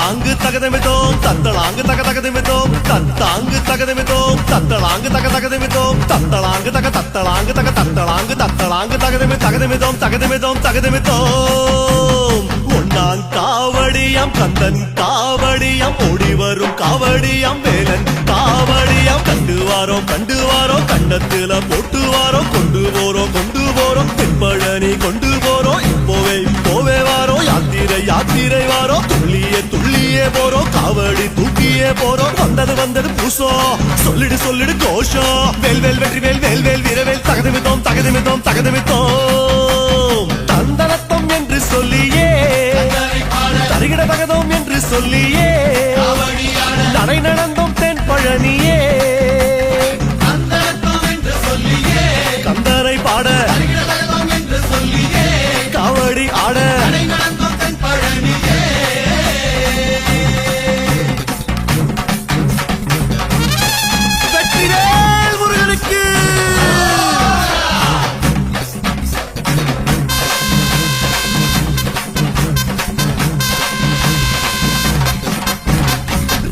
தத்தாங்கு தகதமிதோம் தத்தளாங்கு தகதமிதோம் தத்தாங்கு தகதமிதோம் தத்தளாங்கு தகதமிதோம் தத்தளாங்கு தத்தளாங்கு தத்தளாங்கு தத்தளாங்கு தகதமிதோம் தகதமிதோம் ஒன்னாங் காவடியாம் கந்தன் காவடியாம் ஓடி வரும் காவடியாம் வேலன் காவடியாம் கண்டு வாரோ கண்ணத்துல போட்டு வாரோ கொண்டு போறோம் தென்பழனி கொண்டு போறோம் இப்போவே வாரோ யாத்திரை வாரோ துள்ளியே போறோம் காவடி தூக்கியே போறோம் வந்தது பூசோ சொல்லிடு கோஷம் வேல் வெற்றி வேல் வீரவேல் தகதமிதோம் தந்தனத்தம் என்று சொல்லியே தருகிட தகதோம் என்று சொல்லியே நடை நடந்தோம் தென் பழனியே கந்தரை பாட காவடி ஆட வெற்றிவேல் முருகனுக்கு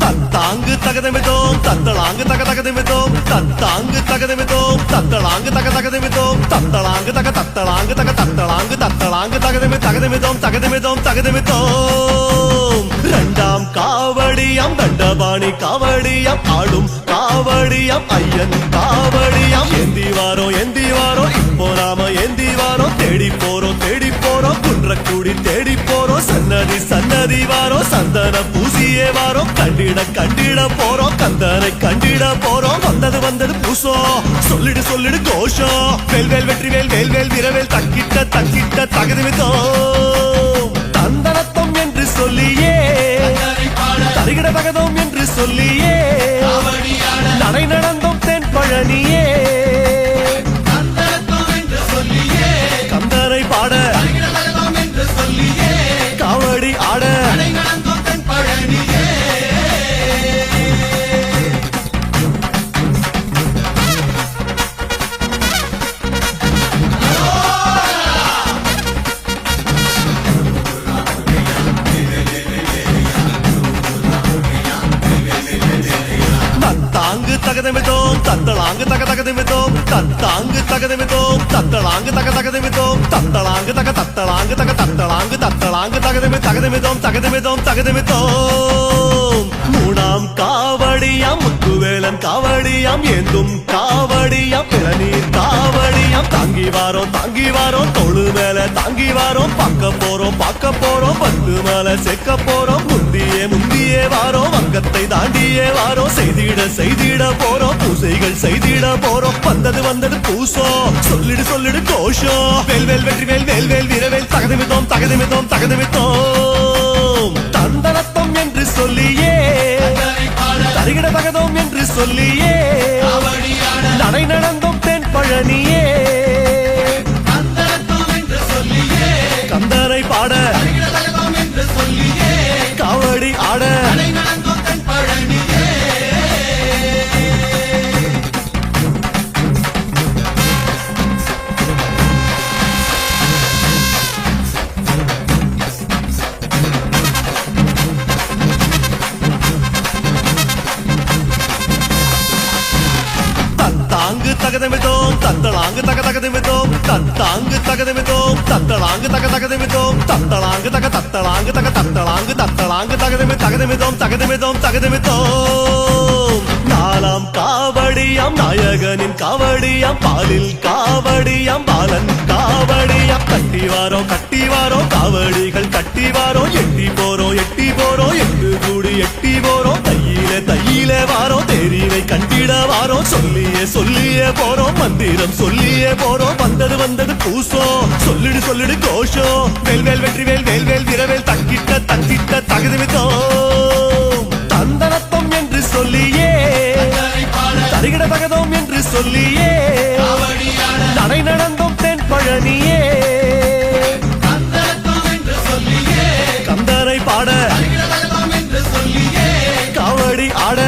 தத்தாங்கு தகதமிதோம் தத்தளாங்கு தகதமிதோம் தத்தாங்கு தகதமிதோம் தத்தளாங்கு தகதமிதோம் தத்தளாங்கு தத்தளாங்கு தகதமிதோம் இரண்டாம் காவடியாம் தண்டபாணி காவடியாம் ஆடும் காவடியாம் ஐயன் காவடியாம் ஏந்தி வாரோ இப்போ நாம ஏந்தி வாரோ தேடி போறோம் குன்றக்குடி தேடி போறோம் சன்னதி வாரோ சந்தன பூசியே வாரோ கண்டிட போறோம் கந்தனை கண்டிட போறோம் வந்தது பூசோ சொல்லிடு கோஷம் வேல் வெற்றி வேல் வீரவேல் தக்கிட்ட தகதமிதோம் தந்தனத்தம் என்று சொல்லியே தருகிட தகதோம் என்று சொல்லியே நடை நடந்தோம் தென் பழனியே கந்தரை பாட காவடி ஆட தகதமிதோம் தத்தளாங்கு தகதமிதோம் தத்தாங்கு தகதமிதோம் தத்தளாங்கு தகதமிதோம் தத்தளாங்கு தத்தளாங்கு தகதமிதோம் மூணாம் காவடியாம் முத்துவேலன் காவடியாம் ஏந்தும் காவடியாம் இளநீர் காவடியாம் தாங்கி வாரோம் தோளு மேல தாங்கி வாரோம் பார்க்க போறோம் பத்து மேல சேர்க்க போறோம் முந்தியே வாரோம் வங்கத்தை தாண்டியே வாரோம் செய்திட போறோம் பூசைகள் செய்திட போறோம் வந்தது பூசோ சொல்லிடு கோஷம் வேல் வெற்றி வேல் வீரவேல் தகதமிதோம் தந்தனத்தம் என்று சொல்லியே தருகிட தகதோம் என்று சொல்லியே நடை நடந்தோம் தென் பழனியே கந்தரை பாட காவடி ஆட தத்தாங்கு தகதமிதோம் தத்தளாங்கு தகதமிதோம் தத்தாங்கு தகதமிதோம் தத்தளாங்கு தகதமிதோம் தத்தளாங்கு தகதமிதோம் நாலாம் காவடியாம் நாயகனின் காவடியாம் பாலில் காவடியாம் பாலன் காவடியாம் கட்டி வாரோ காவடிகள் கட்டி வாரோ எட்டி போறோம் எட்டு கூடி எட்டி போறோம் தையிலே வாரோ தேரினை கண்டிட வாரோ சொல்லியே போறோம் மந்திரம் சொல்லியே போறோம் வந்தது பூசோ சொல்லிடு கோஷம் வேல் வெற்றி வேல் வீரவேல் தக்கிட்ட தகதமிதோம் தந்தனத்தம் என்று சொல்லியே தருகிட தகதோம் என்று சொல்லியே நடை நடந்தோம் தென் பழனியே கந்தரை பாட காவடி ஆட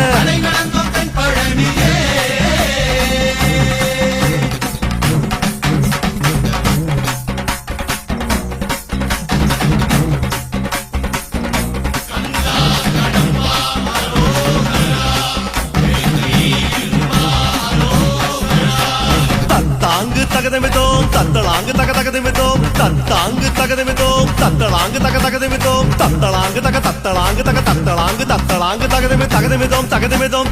தத்தாங்கு தகதமிதோம் தத்தளாங்கு தக தகதமிதோம் தத்தளாங்கு தக தத்தளாங்கு தக தத்தளாங்கு தத்தளாங்கு தகதமிதோம்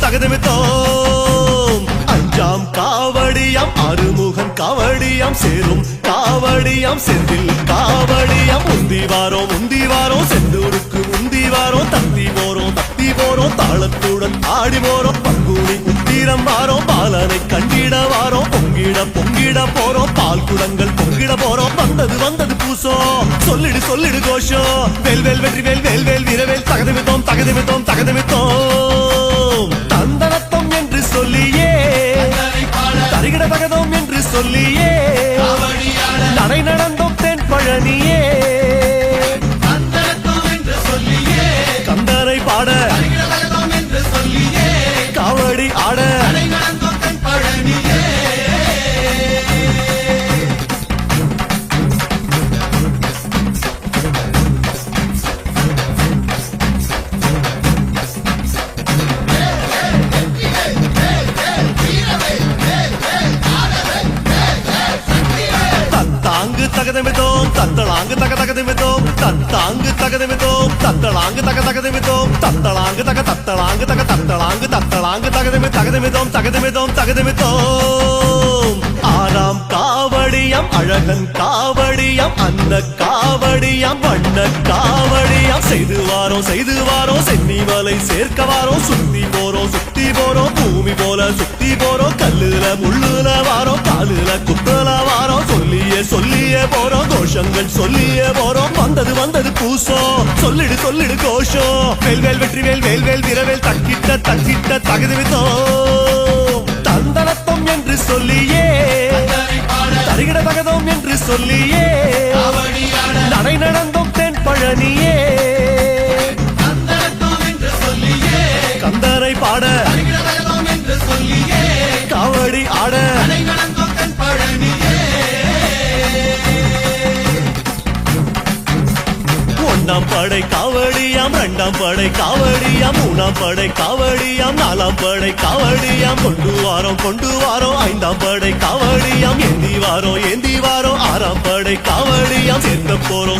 தகதமிதோம் அஞ்சாம் காவடியாம் அருமுகன் காவடியாம் சேரும் காவடியாம் செந்தில் காவடியாம் முந்தி வாரோம் செந்தூருக்கு முந்தி வாரோம் தத்தி போறோம் தாளத்துடன் ஆடி போறோம் பங்குனி உத்திரம் வாரோம் பாலனை கண்டிட வாரோம் பொங்கிட போறோம் பால் குடங்கள் பொங்கிட போறோம் வந்தது பூசோ சொல்லிடு கோஷம் வேல் வெற்றி வேல் வீரவேல் தகதமித்தோம் தந்தனத்தம் என்று சொல்லியே தரிகிட தகதோம் என்று சொல்லியே நடை நடந்தோம் தென் பழனியே கந்தரை பாட காவடி ஆட தகதமிதோம் தத்தளாங்கு தக தகதமிதோம் தத்தாங்கு தகதமிதோம் தத்தளாங்கு தக தகதமிதோம் தத்தளாங்கு தக தத்தளாங்கு தக தத்தளாங்கு தகதமிதோம் ஆறாம் காவடியாம் அழகன் காவடியாம் அன்ன காவடியாம் வண்ண காவடியாம் செய்து வாரோம் சென்னிமலை சேர்க்க வாரோம் சுத்தி போறோம் பூமி போல சுத்தி போறோம் கல்லுல முள்ளுல வாரோம் காலுல குத்தல வாரோம் சொல்லியே போறோம் கோஷங்கள் சொல்லியே போறோம் வந்தது பூசோ சொல்லிடு கோஷம் வேல் வெற்றி வேல் வீரவேல் தக்கிட்ட தகுதிவித்தோம் தந்தனத்தம் என்று சொல்லியே தரிகிட தகதோம் என்று சொல்லியே நடை நடந்தோம் தென் பழனியே கந்தரை பாட காவடி ஆட ஒன்னாம் படை காவடியாம் இரண்டாம் படை காவடியாம் மூணாம் படை காவடியாம் நாலாம் படை காவடியாம் கொண்டு வாரோம் ஐந்தாம் படை காவடியாம் ஏந்தி வாரோம் ஆறாம் படை காவடியாம்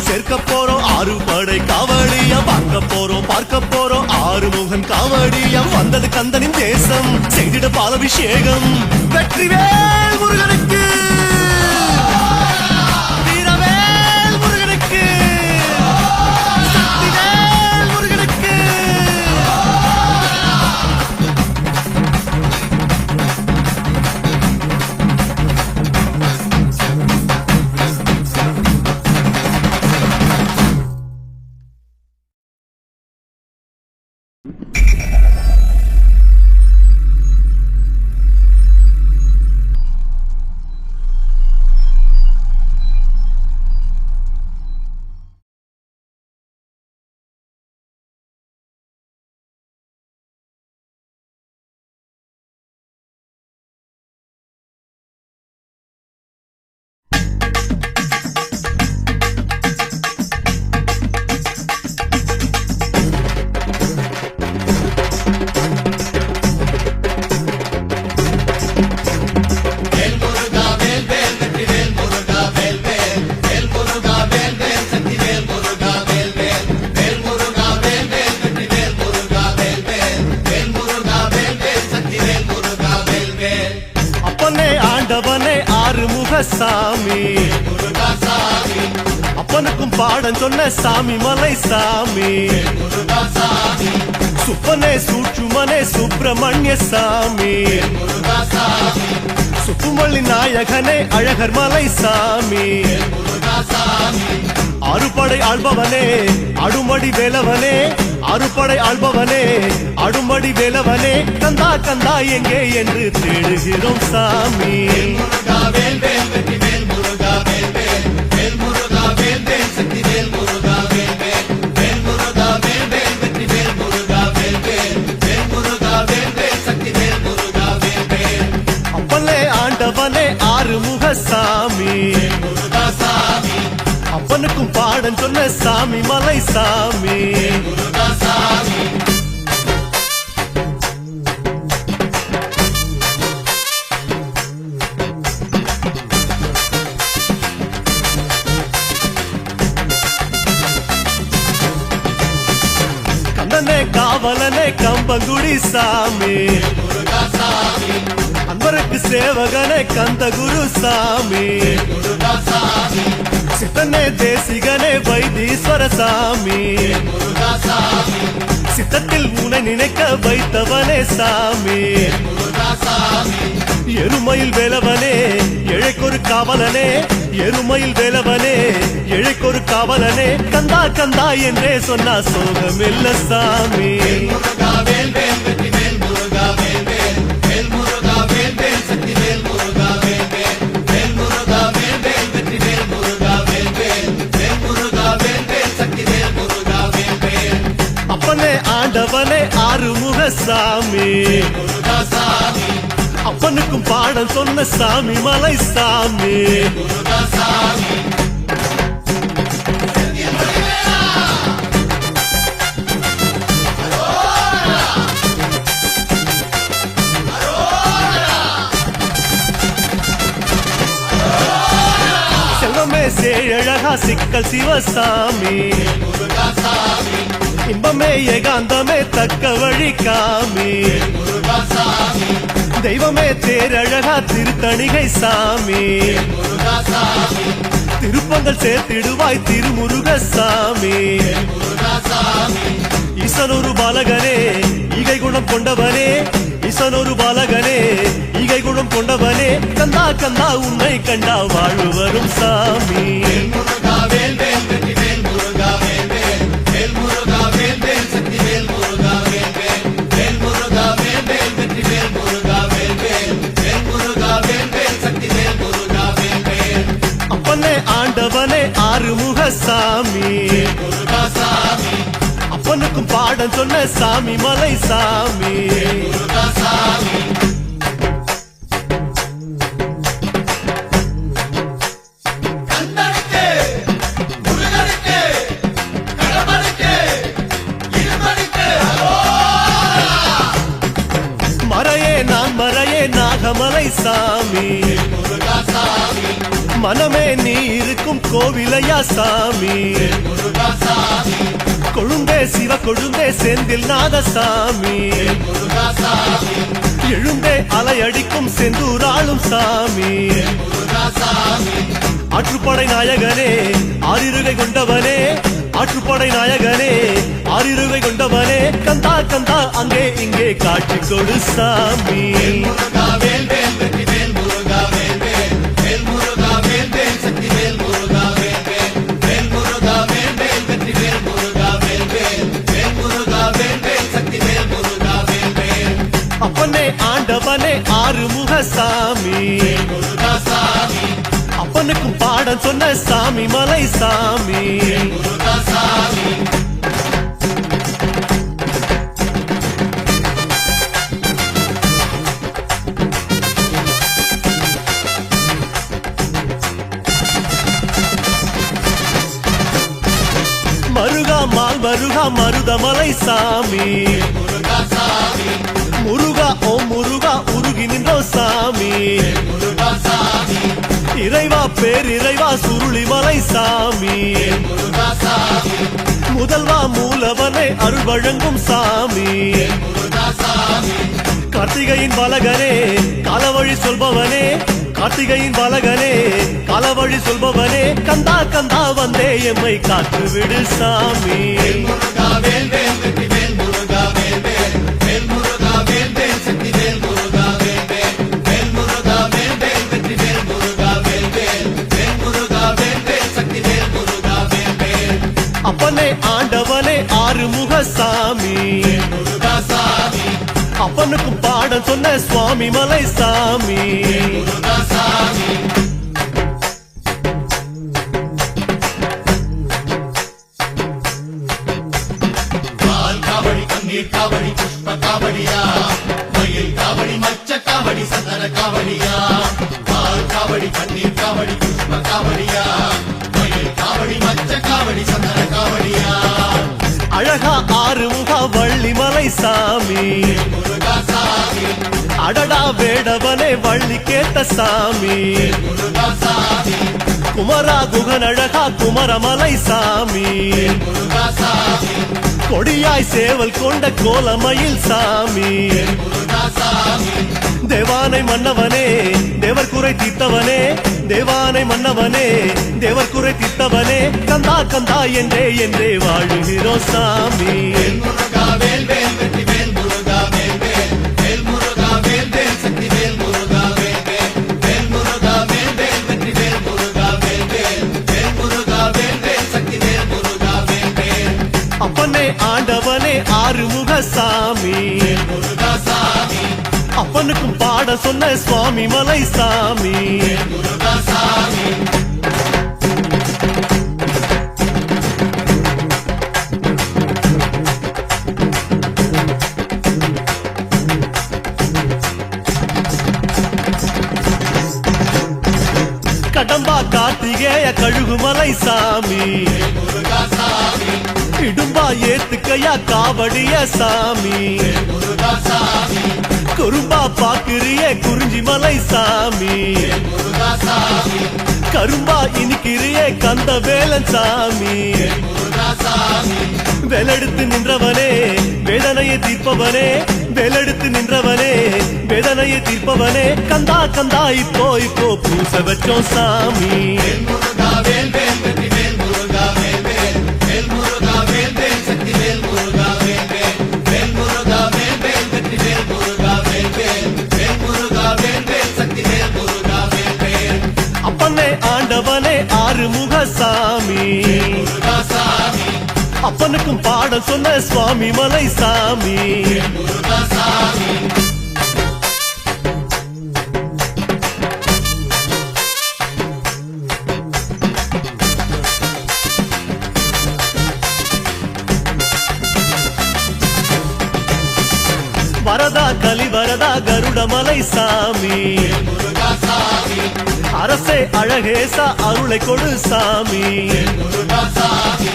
சேர்க்க போறோம் ஆறு படை காவடியாம் பார்க்க போறோம் ஆறுமுகன் காவடியாம் வந்தது கந்தனின் தேசம் செய்திட பாலபிஷேகம் வெற்றிவேல் முருகனுக்கு சாமி அப்பனுக்கும் பாடம் சொன்ன சாமி மலை சாமி சுப்பனே சூற்றுமனே சுப்பிரமணிய சாமி சுப்புமல்லி நாயகனே அழகர் மலை சாமி அறுபடை ஆள்பவனே அடுமடி வேலவனே அறுபடை ஆள்பவனே அடுமடி வேலவனே கந்தா கந்தா எங்கே என்று தேடுகிறோம் சாமி அப்பனே ஆண்டவனே ஆறுமுக சாமி அப்பனுக்கும் பாடம் சொன்ன சாமி மலை சாமி கந்தனே காவலனே கம்பங்குடி சாமி அன்பருக்கு சேவகனே கந்த குரு சாமி சித்தனே தேசிகனே வைத்தீஸ்வர சாமி சித்தத்தில் உன்னை நினைக்க வைத்தவனே சாமி எருமையில் வேலவனே எழைக்கொரு காவலனே எருமையில் வேலவனே எழைக்கொரு காவலனே கந்தா கந்தா என்றே சொன்னா சோகமில்ல சாமி அப்பனே ஆண்டவனே ஆறுமுக சாமி அப்பனுக்கும் பாடம் சொன்ன சாமி மலை சாமி செல்வமே சேழகா சிக்கல் சிவசாமி இன்பமே ஏகாந்தமே தக்க வழி காமி தெய்வமே தேரழகா திருத்தணிகை சாமி திருப்பங்கள் சேர்த்திடுவாய் திருமுருக சாமி ஈசனொரு பாலகனே ஈகை குணம் கொண்டவனே ஈசனொரு பாலகனே ஈகை குணம் கொண்டவனே கந்தா கந்தா உன்னை கண்டா வாழ்வு வரும் சாமி அப்பனே ஆண்டவனே ஆறுமுக சாமி அப்பனுக்கும் பாடம் சொன்ன சாமி மலை சாமி மறையே நான் மறையே நாகமலை சாமி மனமே நீ இருக்கும் கோவிலையா சாமி கொழுந்தே சிவ கொழுந்தே செந்தில் நாதசாமி எழுந்தே அலையடிக்கும் செந்தூராளும் சாமி ஆற்றுப்படை நாயகனே ஆறிருகை கொண்டவனே ஆற்றுப்படை நாயகனே ஆறிருகை கொண்டவனே கந்தா கந்தா அங்கே இங்கே காட்சி கொடு சாமி அப்பனே ஆண்டவனே ஆறுமுக சாமி அப்பனுக்கும் பாடம் சொன்ன சாமி மலை சாமி மருகா மால் மருகா மருதமலை சாமி முருகா ஓ முருகா உருகி நின்றோ சாமி இறைவா பேரிறைவா சுருளிமலை சாமி முதல்வா மூலவனே அருள் வழங்கும் சாமி கார்த்திகையின் பாலகனே காலவழி சொல்பவனே கார்த்திகையின் பாலகனே காலவழி சொல்பவனே கந்தா கந்தா வந்தே எம்மை காத்து விடு சாமி அப்பனே ஆண்டவனே ஆறுமுக சாமி அப்பனுக்கும் பாடம் சொன்ன சுவாமி மலை சாமி காவடி புஷ்ப காவடியா மயில் காவடி மச்ச காவடி சந்தன காவடியா பால் காவடி பன்னீர் காவடி புஷ்ப காவடியா மயில் காவடி மச்ச காவடி சந்தன காவடியா அழகா ஆறுமுக வள்ளிமலை சாமி முருகா சாமி அடடா வேடவனே வள்ளி கேட்ட சாமி முருகா சாமி குமரா குகன் அழகா குமரமலை சாமி முருகா சாமி கொடியாய் சேவல் கொண்ட கோலமயில் சாமி முருகா சாமி தேவானை மன்னவனே தேவர் குறை தீர்த்தவனே தேவானை மன்னவனே தேவர் குறை தீர்த்தவனே கந்தா கந்தா என்றே என்றே வாழுகிறோம் சாமி முருகா வேல் வேல் வெற்றி வேல் முருகா வேல் வேல் வேல் முருகா வேல் வேல் சக்தி வேல் முருகா வேல் வேல் வேல் முருகா வேல் வேல் வெற்றி வேல் முருகா வேல் வேல் வேல் முருகா வேல் வேல் சக்தி வேல் முருகா வேல் வேல் அப்பனே ஆண்டவனே ஆறுமுக சாமி முருகா சாமி அப்பனுக்கும் பாட சொன்ன சுவாமி மலை சாமி முருகா சாமி கடம்பா கார்த்திகேய கழுகுமலை சாமி முருகா சாமி இடும்பா ஏத்துக்கையா காவடிய சாமி முருகா சாமி குறும்பா பாக்குறிய குறிஞ்சி மலை சாமி முருகா சாமி கரும்பா இனிக்கிறிய கந்த வேலன் சாமி முருகா சாமி வேலெடுத்து நின்றவனே வேதனையை தீர்ப்பவனே வேலெடுத்து நின்றவனே வேதனையை தீர்ப்பவனே கந்தா கந்தா இப்போ இப்போ பூச வச்சோம் சாமி முருகா வேல் வேல் வெற்றி வேல் முருகா வேல் வேல் வேல் முருகா வேல் வேல் சக்தி வேல் முருகா வேல் வேல் வேல் முருகா வேல் வேல் வெற்றி வேல் முருகா வேல் வேல் வேல் முருகா வேல் வேல் சக்தி வேல் முருகா வேல் வேல் அப்பனே ஆண்டவனே ஆறுமுக சாமி முருகா சாமி அப்பனுக்கும் பாடம் சொன்ன சுவாமி மலை சாமி முருகா சாமி வரதா கலிவரதா கருடமலை சாமி முருகா சாமி அரசே அழகேசா அருளை கொடு சாமி முருகா சாமி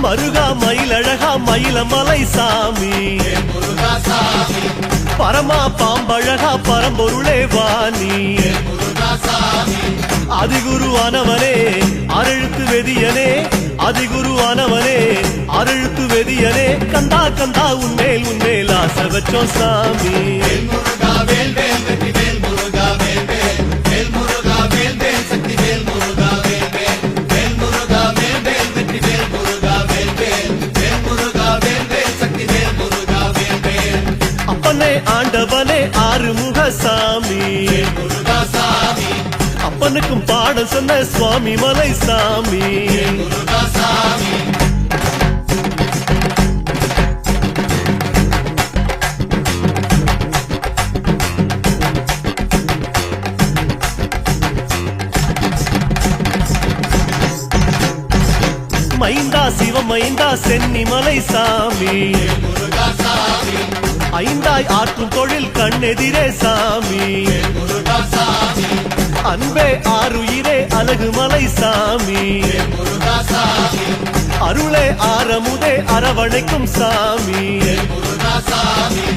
மருகா மயிலழகா மயிலமலை சாமி முருகா சாமி பரமா பாம்பழகா பரம்பொருளே வாணி முருகா சாமி அதிகுருவானவனே அரெழுத்து வெதியனே அதிகுருவானவனே அரெழுத்து வெதியனே கந்தா கந்தா உன்மேல் ஆசை வச்சோம் சாமி முருகா வேல் வேல் வெற்றி வேல் முருகா வேல் வேல் வேல் முருகா வேல் வேல் சக்தி வேல் முருகா வேல் வேல் வேல் முருகா வேல் வேல் வெற்றி வேல் முருகா வேல் வேல் வேல் முருகா வேல் வேல் சக்தி வேல் முருகா வேல் வேல் அப்பனே ஆண்டவனே ஆறுமுக சாமி முருகா சாமி அப்பனுக்கும் பாடம் சொன்ன சுவாமி மலை சாமி முருகா சாமி மைந்தா சிவமைந்தா சென்னிமலை சாமி முருகா சாமி ஐந்தாய் ஆற்றும் தொழில் கண்ணெதிரே சாமி முருகா சாமி அன்பே ஆறுயிரே அழகுமலை சாமி முருகா சாமி அருளே ஆரமுதே அரவணைக்கும் சாமி முருகா சாமி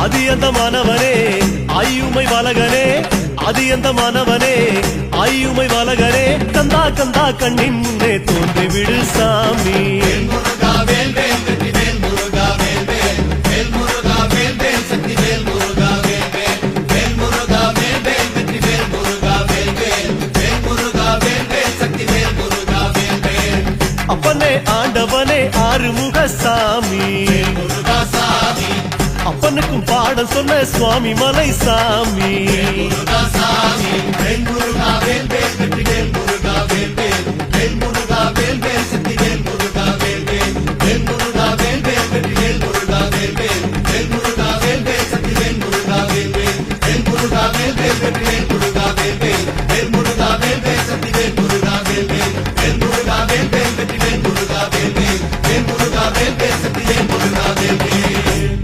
அதியந்தமானவனே ஐயுமை வலகனே அதியந்தமானவனே ஐயுமை வலகனே கந்தா கந்தா கண்ணின் முன்னே தோன்றி விடு சாமி முருகா வேல் வேல் வெற்றி வேல் முருகா வேல் வேல் வேல் முருகா வேல் வேல் சக்தி வேல் முருகா வேல் வேல் வேல் முருகா வேல் வேல் வெற்றி வேல் முருகா வேல் வேல் வேல் முருகா வேல் வேல் சக்தி வேல் முருகா வேல் வேல் அப்பனே ஆண்டவனே ஆறுமுக சாமி முருகா சாமி அப்பனுக்கும் பாடம் சொன்ன சுவாமி மலை சாமி முருகா சாமி வேல் முருகா வேல் வேல் வெற்றி வேல் முருகா வேல் வேல் வேல் முருகா வேல் வேல் சக்தி வேல் முருகா வேல் வேல் வேல் முருகா வேல் வேல் வெற்றி வேல் முருகா வேல் வேல் வேல் முருகா வேல் வேல் சக்தி வேல் முருகா வேல் வேல் வேல் முருகா வேல் வேல் வெற்றி வேல் முருகா வேல் வேல் வேல் முருகா வேல் வேல் சக்தி வேல் முருகா வேல் வேல் வேல் முருகா வேல் வேல் வெற்றி வேல் முருகா வேல் வேல் வேல் முருகா வேல் வேல் சக்தி வேல் முருகா வேல் வேல்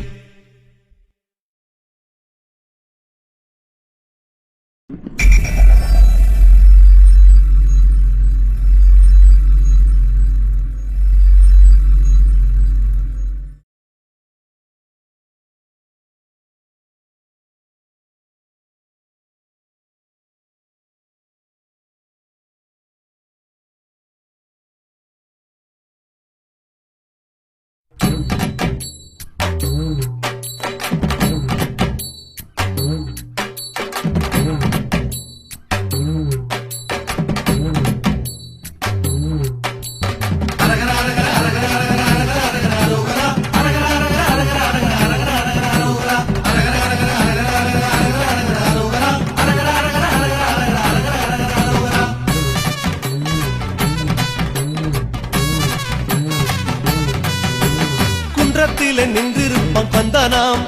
குன்றத்திலே நின்றிருப்பான் கந்தனாம்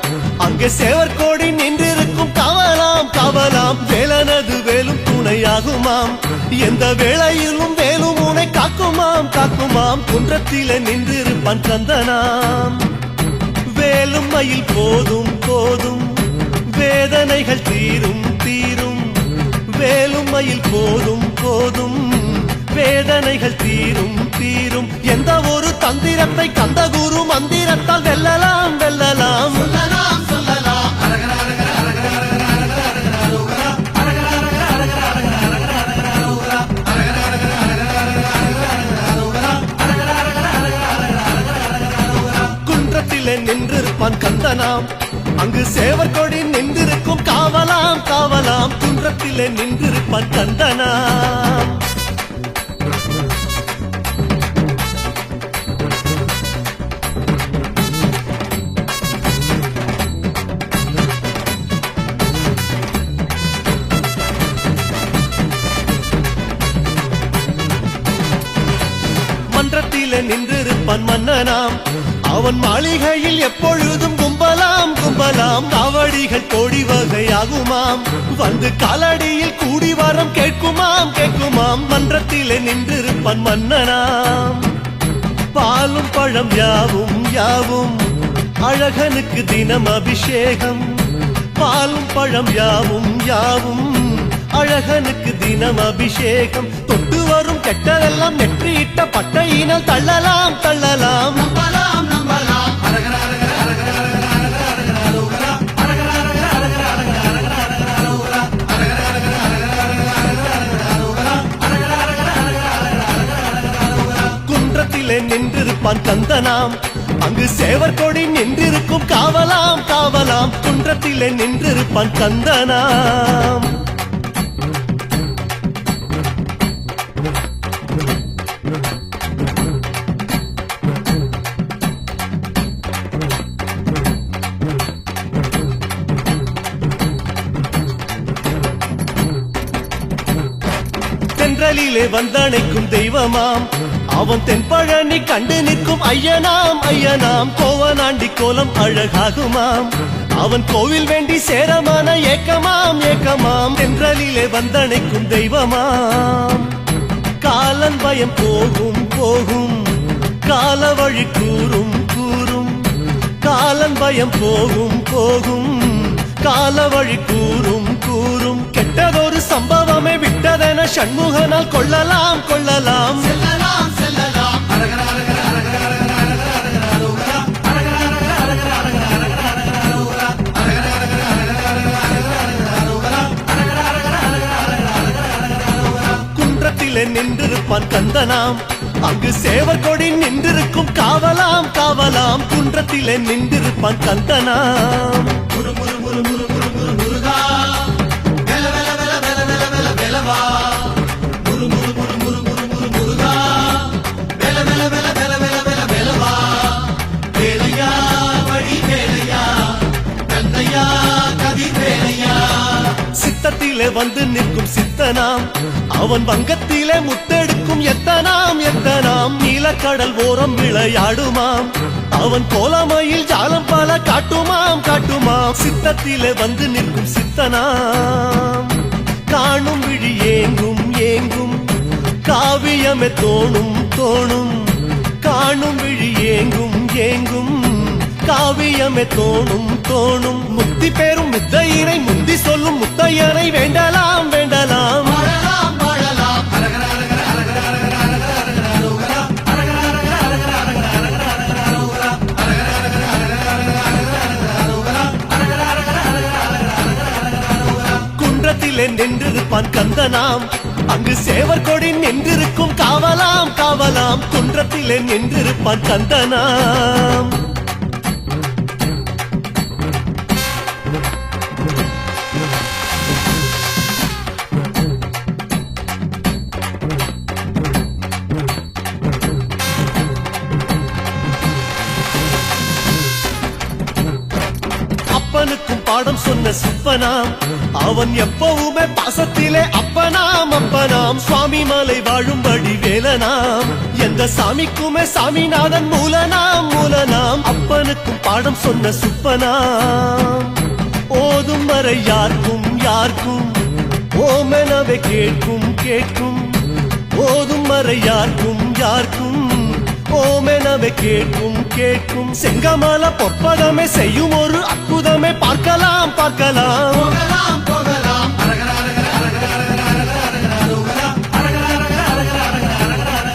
அங்கே சேவற்கோடி நின்றிருக்கும் காவலாம் காவலாம் வேலனது வேலும் துணையாகுமாம் எந்த வேளையிலும் வேலும் உனை காக்குமாம் காக்குமாம் குன்றத்திலே நின்றிருப்பான் கந்தனாம் வேலும் மயில் போதும் போதும் வேதனைகள் தீரும் தீரும் வேலும் மயில் போதும் போதும் வேதனைகள் தீரும் தீரும் எந்த ஒரு தந்திரத்தை கந்தகுரு மந்திரத்தால் வெல்லலாம் வெல்லலாம் சொல்லலாம் சொல்லலாம் அரகர அரகர அரகர அரகர அரகர அரோகரா அரகர அரகர அரகர அரகர அரகர அரோகரா அரகர அரகர அரகர அரகர அரோகரா அரகர அரகர அரகர அரகர அரோகரா குன்றத்திலே நின்றிருப்பான் கந்தனாம் அங்கு சேவற்கொடி நின்றிருக்கும் காவலாம் காவலாம் குன்றத்திலே நின்றிருப்பான் கந்தனாம் மன்றத்திலே நின்றிருப்பான் மன்னனாம் அவன் மாளிகையில் எப்பொழுதும் கும்பலாம் கும்பலாம் காவடிகள் கோடி வகையாகுமாம் வந்து காலடியில் கூடி வரம் கேட்குமாம் கேட்குமாம் மன்றத்திலே நின்றிருப்பான் மன்னனாம் பாலும் பழம் யாவும் யாவும் அழகனுக்கு தினம் அபிஷேகம் பாலும் பழம் யாவும் யாவும் அழகனுக்கு தினம் அபிஷேகம் தொட்டு வரும் கெட்டதெல்லாம் நெற்றியிட்ட பட்டையினால் தள்ளலாம் தள்ளலாம் நம்பலாம் நம்பலாம் அரகர அரகர அரகர அரகர அரகர அரோகரா அரகர அரகர அரகர அரகர அரகர அரோகரா அரகர அரகர அரகர அரகர அரோகரா அரகர அரகர அரகர அரகர அரோகரா குன்றத்திலே நின்றிருப்பான் கந்தனாம் அங்கு சேவற்கொடி நின்றிருக்கும் காவலாம் காவலாம் குன்றத்திலே நின்றிருப்பான் கந்தனாம் தென்றலிலே வந்தணைக்கும் தெய்வமாம் அவன் தென்பழனி கண்டு நிற்கும் ஐயனாம் ஐயனாம் கோவனாண்டி கோலம் அழகாகுமாம் அவன் கோவில் வேண்டி சேரமான ஏக்கமாம் ஏக்கமாம் தென்றலிலே வந்தணைக்கும் தெய்வமாம் காலன் பயம் போகும் போகும் கால வழி கூறும் கூறும் காலன் பயம் போகும் போகும் கால வழி கூறும் கூறும் கெட்டதொரு சம்பவமே விட்டதென சண்முகனால் கொள்ளலாம் கொள்ளலாம் செல்லலாம் செல்லலாம் அரகர அரகர அரகர அரகர அரகர அரோகரா அரகர அரகர அரகர அரகர அரகர அரோகரா அரகர அரகர அரகர அரகர அரோகரா அரகர அரகர அரகர அரகர அரோகரா குன்றத்திலே நின்றிருப்பான் கந்தனாம் அங்கு சேவற்கொடி நின்றிருக்கும் காவலாம் காவலாம் குன்றத்திலே நின்றிருப்பான் கந்தனாம் முரு முரு முரு முரு முரு முரு முருகா வெல வெல வெல வெல வெல வெல வெலவா முரு முரு முரு முரு முரு முரு முருகா வெல வெல வெல வெல வெல வெல வெலவா வேலையா வழி வேலையா கந்தையா கதிர் வேலையா சித்தத்திலே வந்து நிற்கும் சித்தனாம் அவன் வங்கத்திலே முத்தெடுக்கும் எத்தனாம் எத்தனாம் நீலக்கடல் ஓரம் விளையாடுமாம் அவன் கோலமையில் ஜாலம் பல காட்டுமாம் காட்டுமாம் சித்தத்திலே வந்து நிற்கும் சித்தனாம் காணும் விழி ஏங்கும் ஏங்கும் காவியமே தோணும் தோணும் காணும் விழி ஏங்கும் ஏங்கும் காவியமே தோணும் தோணும் முத்தி பேரும் முத்தையனை முந்தி சொல்லும் முத்தையனை வேண்டலாம் வேண்டலாம் வாழலாம் வாழலாம் அரகர அரகர அரகர அரகர அரகர அரோகரா அரகர அரகர அரகர அரகர அரகர அரோகரா அரகர அரகர அரகர அரகர அரோகரா அரகர அரகர அரகர அரகர அரோகரா குன்றத்திலே நின்றிருப்பான் கந்தனாம் அங்கு சேவற்கொடி நின்றிருக்கும் காவலாம் காவலாம் குன்றத்திலே நின்றிருப்பான் கந்தனாம் அப்பனுக்கும் பாடம் சொன்ன சிப்பனாம் அவன் எப்பவுமே பாசத்திலே அப்பனாம் அப்பனாம் சுவாமி மலை வாழும்படி வேலனாம் எந்த சாமிக்குமே சாமிநாதன் மூலனாம் மூலனாம் அப்பன் பாமரனுக்கும் பாடம் சொன்ன சுப்பனாம் ஓதும் வரை யாருக்கும் யாருக்கும் ஓமெனவே கேட்கும் கேட்கும் ஓதும் வரை யாருக்கும் யாருக்கும் ஓமெனவே கேட்கும் கேட்கும் செங்கமல பொற்பதமே செய்யும் ஒரு அற்புதமே பார்க்கலாம் பார்க்கலாம் போகலாம் போகலாம் அரகர அரகர அரகர அரகர அரகர அரோகரா அரகர அரகர அரகர அரகர அரகர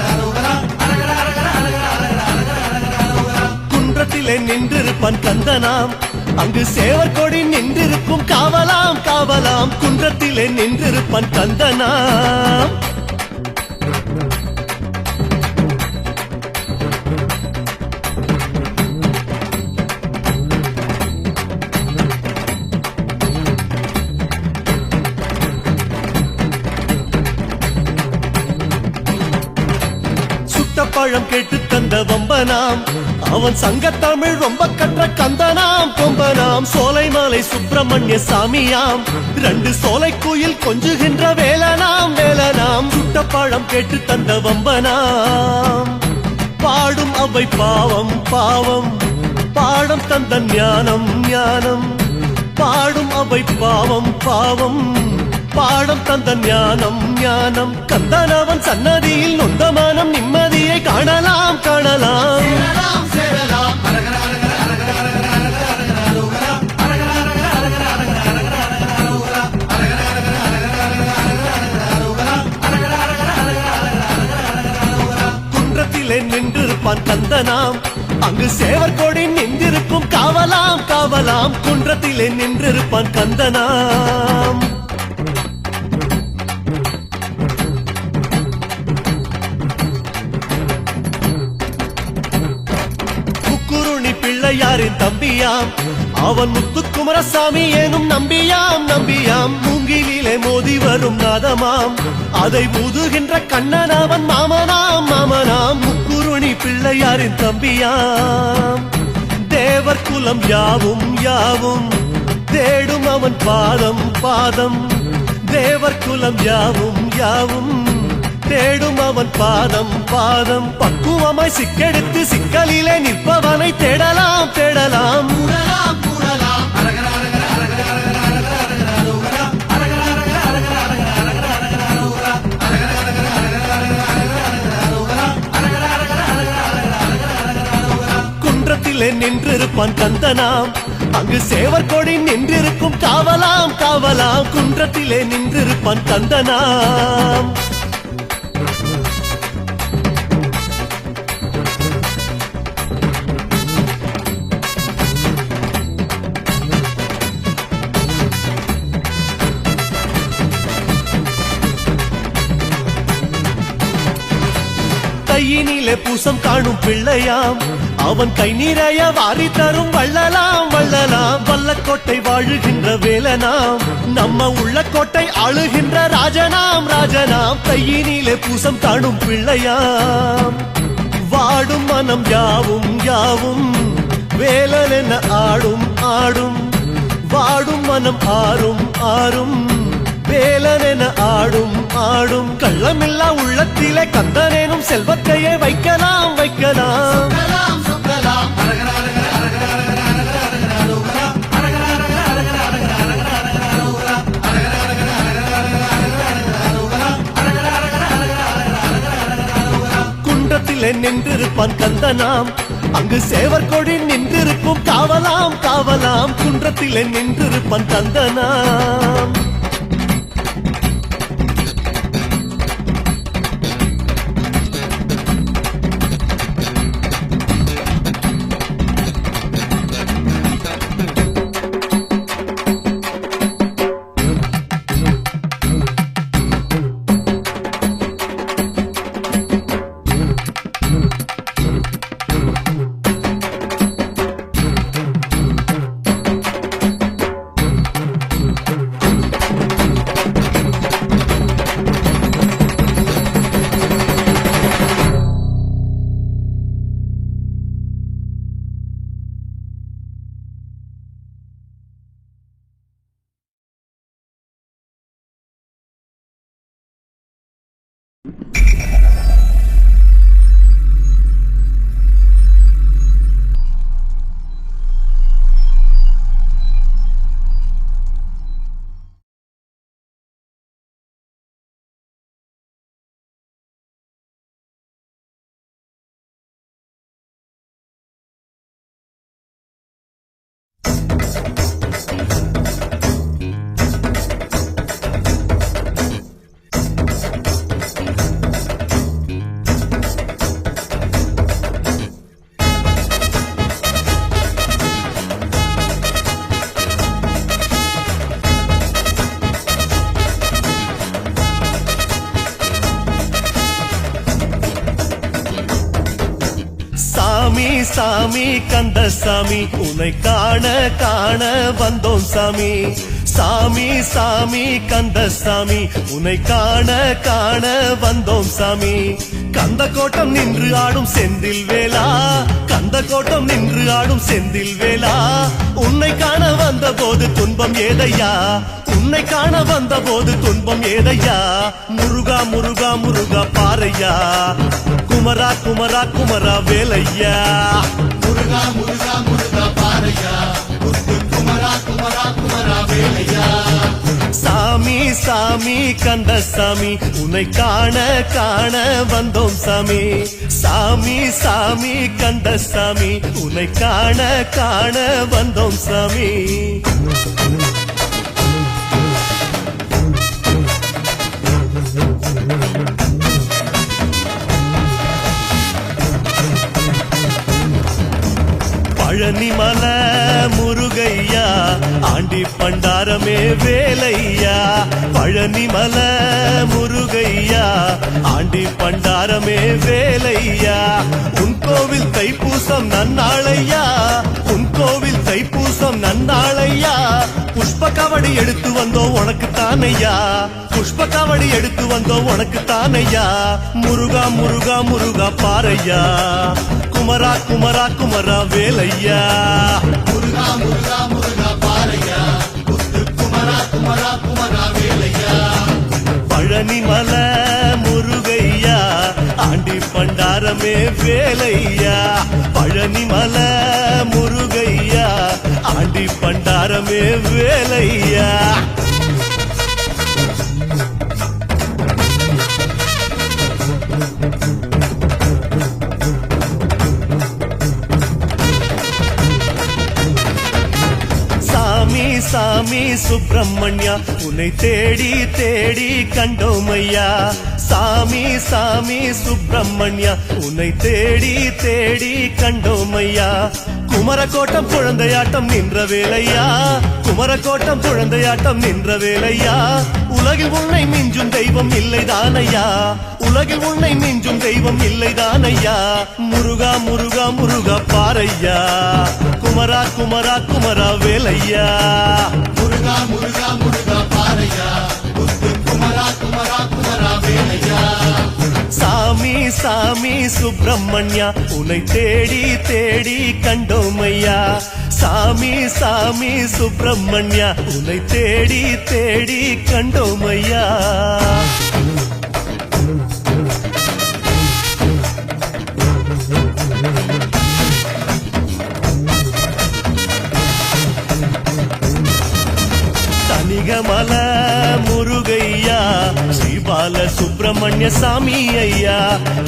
அரோகரா அரகர அரகர அரகர அரகர குன்றத்திலே நின்றிருப்பான் கந்தனாம் அங்கு சேவர் கொடி நின்றிருக்கும் காவலாம் காவலாம் குன்றத்திலே நின்றிருப்பான் கந்தனாம் பழம் கேட்டு தந்த வம்பனாம் அவன் சங்கத்தமிழ் ரொம்ப கற்ற கந்தனாம் கொம்பனாம் சோலைமலை சுப்பிரமணிய சாமியாம் 2 சோலை குயில் கொஞ்சுகின்ற வேலனாம் வேலனாம் சுட்ட பழம் கேட்டு தந்த வம்பனாம் பாடும் அவை பாவம் பாவம் பாடம் தந்த ஞானம் ஞானம் பாடும் அவை பாவம் பாவம் பாடம் தந்த ஞானம் ஞானம் கந்தனவன் சன்னதியில் நொந்தமானம் நிம்மதியை காணலாம் காணலாம் சேரலாம் சேரலாம் அரகர அரகர அரகர அரகர அரகர அரோகரா அரகர அரகர அரகர அரகர அரகர அரோகரா அரகர அரகர அரகர அரோகரா அரகர அரகர அரகர அரோகரா குன்றத்திலே நின்றிருப்பான் கந்தனாம் அங்கு சேவர் கொடி நின்றிருக்கும் காவலாம் காவலாம் குன்றத்திலே நின்றிருப்பான் கந்தனாம் பிள்ளையாரின் தம்பியாம் அவன் முத்துக்குமரசாமி எனும் நம்பியாம் நம்பியாம் மூங்கிலே மோதி வரும் நாதமாம் அதை ஊதுகின்ற கண்ணன் அவன் மாமனாம் மாமனாம் முக்குருணி பிள்ளையாரின் தம்பியாம் தேவர் குலம் யாவும் யாவும் தேடும் அவன் பாதம் பாதம் தேவர் குலம் யாவும் யாவும் தேடும் அவன் பாதம் பாதம் பக்குவமாய் சிக்கெடுத்து சிக்கலிலே நிற்பவனை தேடலாம் தேடலாம் கூடலாம் கூடலாம் அரகர அரகர அரகர அரகர அரகர அரோகரா அரகர அரகர அரகர அரகர அரகர அரோகரா அரகர அரகர அரகர அரகர அரோகரா அரகர அரகர அரகர அரகர அரோகரா குன்றத்திலே நின்றிருப்பான் கந்தனாம் அங்கு சேவர் கொடி நின்றிருக்கும் காவலாம் காவலாம் குன்றத்திலே நின்றிருப்பான் கந்தனாம் கையினிலே பூசம் காணும் பிள்ளையாம் அவன் கை நிறைய வாரி தரும் வள்ளலாம் வள்ளலாம் வல்லக்கோட்டை வாழுகின்ற வேலனாம் நம்ம உள்ளக்கோட்டை ஆளுகின்ற ராஜனாம் ராஜனாம் கையினிலே பூசம் காணும் பிள்ளையாம் வாடும் மனம் யாவும் யாவும் வேலன் என ஆடும் ஆடும் வாடும் மனம் ஆறும் ஆறும் வேலன் என ஆடும் ஆடும் கள்ளமில்லா உள்ளத்திலே கந்தனேனும் செல்வத்தையே வைக்கலாம் வைக்கலாம் சுக்கலாம் சுக்கலாம் அரகர அரகர அரகர அரகர அரகர அரோகரா அரகர அரகர அரகர அரகர அரகர அரோகரா அரகர அரகர அரகர அரகர அரோகரா அரகர அரகர அரகர அரகர அரோகரா குன்றத்திலே நின்றிருப்பான் கந்தனாம் அங்கு சேவர் கொடி நின்றிருக்கும் காவலாம் காவலாம் குன்றத்திலே நின்றிருப்பான் கந்தனாம் சாமி சாமி கந்தசாமி உன்னை காண காண வந்தோம் சாமி சாமி சாமி கந்தசாமி உன்னை காண காண வந்தோம் சாமி கந்த கோட்டம் நின்று ஆடும் செந்தில் வேளா கந்த கோட்டம் நின்று ஆடும் செந்தில் வேளா உன்னை காண வந்த போது துன்பம் ஏதையா உன்னை காண வந்த போது துன்பம் ஏதையா முருகா முருகா முருகா பாறையா குமரா குமரா குமரா வேலையா முருகா முருகா முருகா பாறையா முத்து குமரா குமரா குமரா வேலையா சாமி சாமி கந்தசாமி உன்னை காண காண வந்தோம் சாமி சாமி சாமி கந்தசாமி உன்னை காண காண வந்தோம் சாமி பழனிமல முருகையா ஆண்டி பண்டாரமே வேலையா பழனிமல முருகையா ஆண்டி பண்டாரமே வேலையா உன் கோவில் தைப்பூசம் நன்னாளையா உன் கோவில் தைப்பூசம் நன்னாளையா புஷ்ப கவடி எடுத்து வந்தோம் உனக்கு தானையா புஷ்ப கவடி எடுத்து வந்தோம் உனக்கு தானையா முருகா முருகா முருகா பாறையா குமரா குமரா குமரா வேலையா முருகா முருகா முருகா பாறையா முத்து குமரா குமரா குமரா வேலையா பழனிமல முருகையா ஆண்டி பண்டாரமே வேலையா பழனிமல முருகையா ஆண்டி பண்டாரமே வேலையா சாமி சாமி சுப்பிரமணியா உன்னை தேடி தேடி கண்டோமையா சாமி சாமி சுப்பிரமணியா உன்னை தேடி தேடி கண்டோமையா குமரக்கோட்டம் குழந்தையாட்டம் நின்ற வேலையா குமரக்கோட்டம் குழந்தையாட்டம் நின்ற வேலையா உலகில் உன்னை மிஞ்சும் தெய்வம் இல்லைதானையா உலகில் உன்னை மிஞ்சும் தெய்வம் இல்லைதானையா முருகா முருகா முருகா பாறையா குமரா குமரா குமரா வேலையா முருகா முருகா முருகா பாறையா முத்து குமரா குமரா குமரா வேலையா சாமி சாமி சுப்பிரமணியா உன்னை தேடி தேடி கண்டோமையா சாமி சாமி சுப்பிரமணியா உன்னை தேடி தேடி கண்டோமையா தனிகமல முருகையா ஸ்ரீபால சுப்பிரமணிய சாமி ஐயா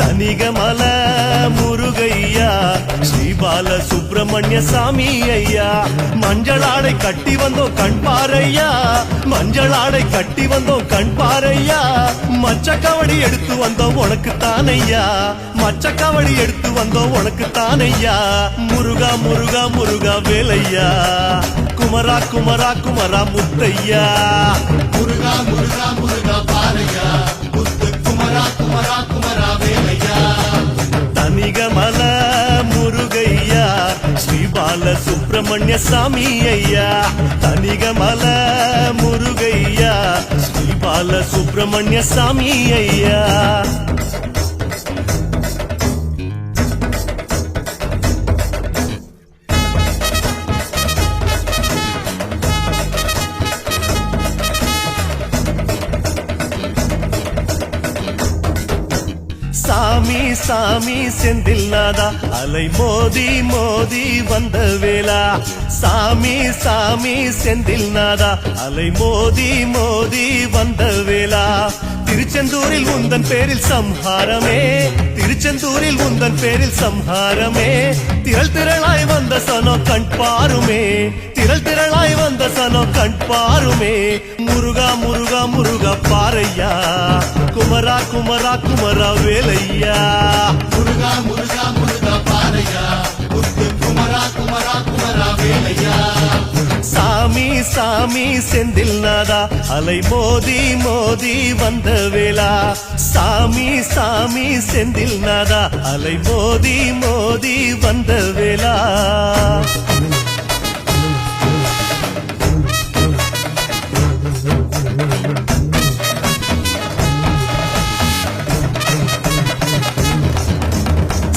தனிகமல முருகையா ஸ்ரீபால சுப்பிரமணிய சாமி ஐயா மஞ்சளாடை கட்டி வந்தோம் கண் பாறையா மஞ்சளாடை கட்டி வந்தோம் கண் பாறையா மச்சக்கவடி எடுத்து வந்தோம் உனக்கு தானையா மச்சக்கவடி எடுத்து வந்தோம் உனக்கு தானையா முருகா முருகா முருகா வேலையா குமரா குமரா குமரா முத்தையா முருகா முருகா முருகா பாறையா முத்து குமரா குமரா குமரா வேலையா தனிகமல முருகையா ஸ்ரீபால சுப்பிரமணிய சாமி ஐயா தனிகமல முருகையா ஸ்ரீபால சுப்பிரமணிய சாமி ஐயா சாமி சாமி செந்தில் நாதா அலை மோதி மோதி வந்த வேளா சாமி சாமி செந்தில் நாதா அலை மோதி மோதி வந்த வேளா திருச்செந்தூரில் உந்தன் பேரில் சம்ஹாரமே திருச்செந்தூரில் உந்தன் பேரில் சம்ஹாரமே திரள் திரளாய் வந்த சனோ கண் பாருமே திரள் திரளாய் வந்த சனோ கண் பாருமே முருகா முருகா முருகா பாறையா குமரா குமரா குமரா வேலையா முருகா முருகா முருகா பாறையா முத்து குமரா குமரா குமரா வேலையா சாமி சாமி சாமி செந்தில் நாதா அலை மோதி மோதி வந்த வேளா சாமி சாமி செந்தில் நாதா அலை மோதி மோதி வந்த வேளா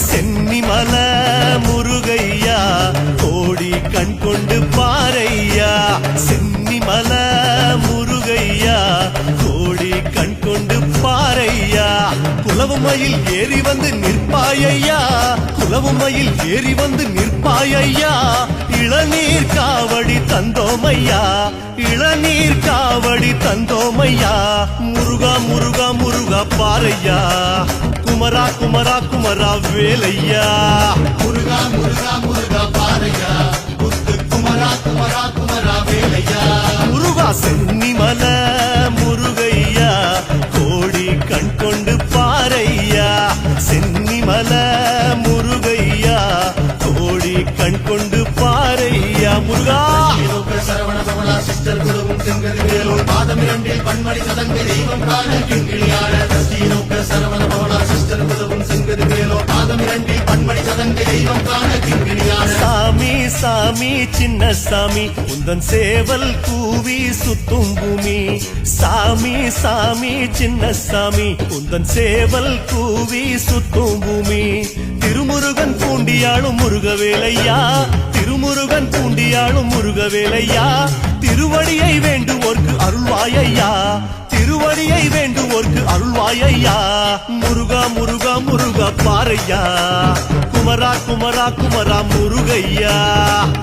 சென்னிமல முருகையா கோடி கண் கொண்டு பாரையா சென்னிமல முருகையா கோடி கண் கொண்டு பாரையா குலவுமயில் ஏறி வந்து நிற்பாயையா குலவுமயில் ஏறி வந்து நிற்பாயையா இளநீர் காவடி தந்தோமையா இளநீர் காவடி தந்தோமையா முருகா முருகா முருகா பாரையா குமரா குமரா குமரா வேலையா முருகா முருகா முருகா பாரையா முத்து குமரா குமரா குமரா வேலையா முருகா சென்னிமல முருகையா கோடி கண் கொண்டு பாரையா சென்னிமல முருகையா கோடி கண் கொண்டு பாரையா முருகா சரவண பவனா சிஸ்டர் குழுவும் செங்கது வேலூர் பாதம் இரண்டில் பன்மணி சதங்க தெய்வம் காண கிண்கிணியாட ஸ்ரீநோக்க சரவண பவனா சிஸ்டர் குழுவும் செங்கது வேலூர் பாதம் இரண்டில் பன்மணி சதங்க தெய்வம் காண கிண்கிணியாட சாமி சாமி சின்ன சாமி உந்தன் சேவல் கூவி சுத்தும் பூமி சாமி சாமி சின்ன சாமி உந்தன் சேவல் கூவி சுத்தும் பூமி திருமுருகன் பூண்டியாளும் முருகவேலையா திருமுருகன் பூண்டியாளும் முருகவேலையா திருவடியை வேண்டுவோர்க்கு அருள்வாயையா திருவடியை வேண்டுவோர்க்கு அருள்வாயையா முருகா முருகா முருகா பாரையா குமரா குமரா குமரா முருகையா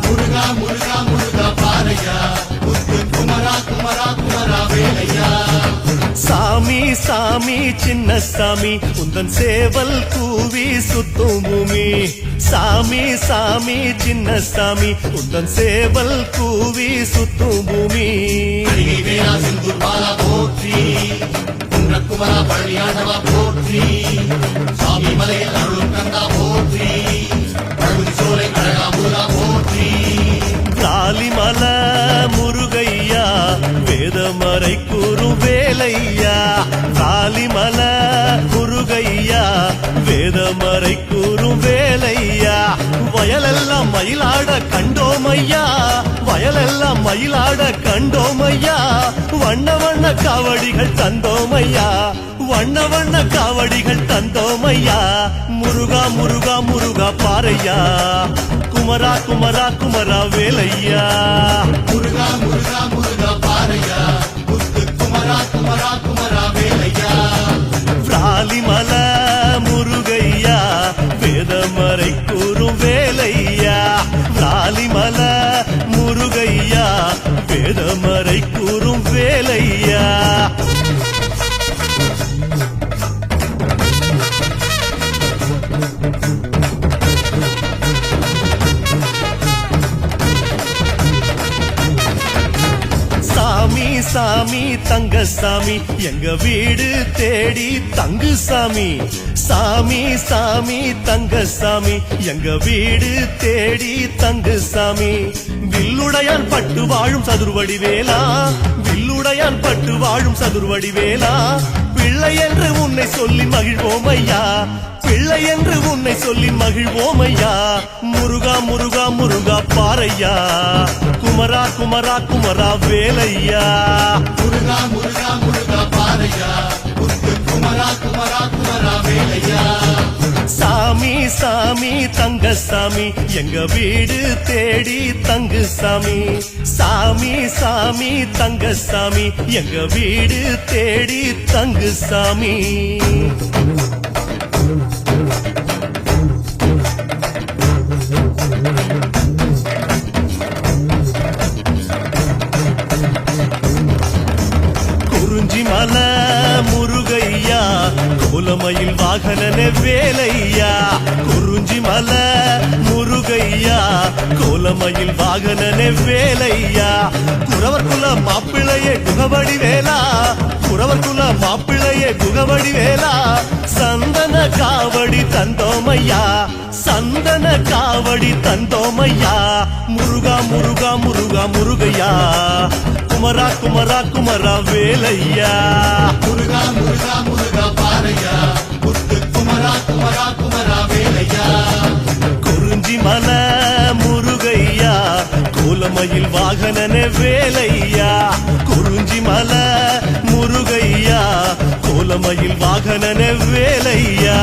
முருகா முருகா முருகா பாரையா முத்து குமரா குமரா குமரா வேலையா சாமி சாமி சின்ன சாமி உந்தன் சேவல் கூவி சுத்தும் பூமி சாமி சாமி சின்ன சாமி உந்தன் சேவல் கூவி சுத்தும் பூமி அடிகை வேளா செந்தூர் பாலா போற்றி குமரா பழனியாண்டவா போற்றி சாமி மலையில் அருளும் கந்தா போற்றி பழுதி சோலை அழகா முருகா போற்றி காலிமல முருகையா வேதமறை கூறும் வேலையா காலிமல முருகையா வேதமறை கூறும் வேலையா வயலெல்லாம் மயிலாட கண்டோமையா வயலெல்லாம் மயிலாட கண்டோமையா வண்ண வண்ண காவடிகள் தந்தோமையா வண்ண வண்ண காவடிகள் தந்தோமையா முருகா முருகா முருகா பாரையா குமரா குமரா குமரா வேலையா முருகா முருகா முருகா பாரையா முத்து குமரா குமரா குமரா வேலையா பிராலிமல முருகையா வேதமறை கூறும் வேலையா பிராலிமல முருகையா வேதமறை கூறும் வேலையா சாமி சாமி தங்க சாமி எங்க வீடு தேடி தங்கு சாமி சாமி சாமி தங்க சாமி எங்க வீடு தேடி தங்கு சாமி வில்லுடையான் பட்டு வாழும் சதுர்வடி வேலா வில்லுடையான் பட்டு வாழும் சதுர்வடி வேலா பிள்ளை என்று உன்னை சொல்லி மகிழ்வோம் ஐயா பிள்ளை என்று உன்னை சொல்லி மகிழ்வோம் ஐயா முருகா முருகா முருகா பாரையா குமரா குமரா குமரா வேலையா முருகா முருகா முருகா பாரையா முத்து குமரா குமரா குமரா வேலையா சாமி சாமி தங்க சாமி எங்க வீடு தேடி தங்கு சாமி சாமி சாமி தங்க சாமி எங்க வீடு தேடி தங்கு சாமி குறிஞ்சிமல முருகையா கோலமயில் வாகனனே வேலையா குறிஞ்சிமல முருகையா கோலமயில் வாகனனே வேலையா குறவர் குல மாப்பிள்ளையே குகவடி வேலா குறவர் குல மாப்பிள்ளையே குகவடி வேலா சந்தன காவடி தந்தோமையா சந்தன காவடி தந்தோமையா முருகா முருகா முருகா முருகையா குமரா குமரா குமரா வேலையா முருகா முருகா முருகா பாரையா முத்து குமரா குமரா குமரா வேலையா குறிஞ்சி மலை முருகையா கோலமயில் வாகனனே வேலையா குறிஞ்சி மலை முருகையா கோலமயில் வாகனனே வேலையா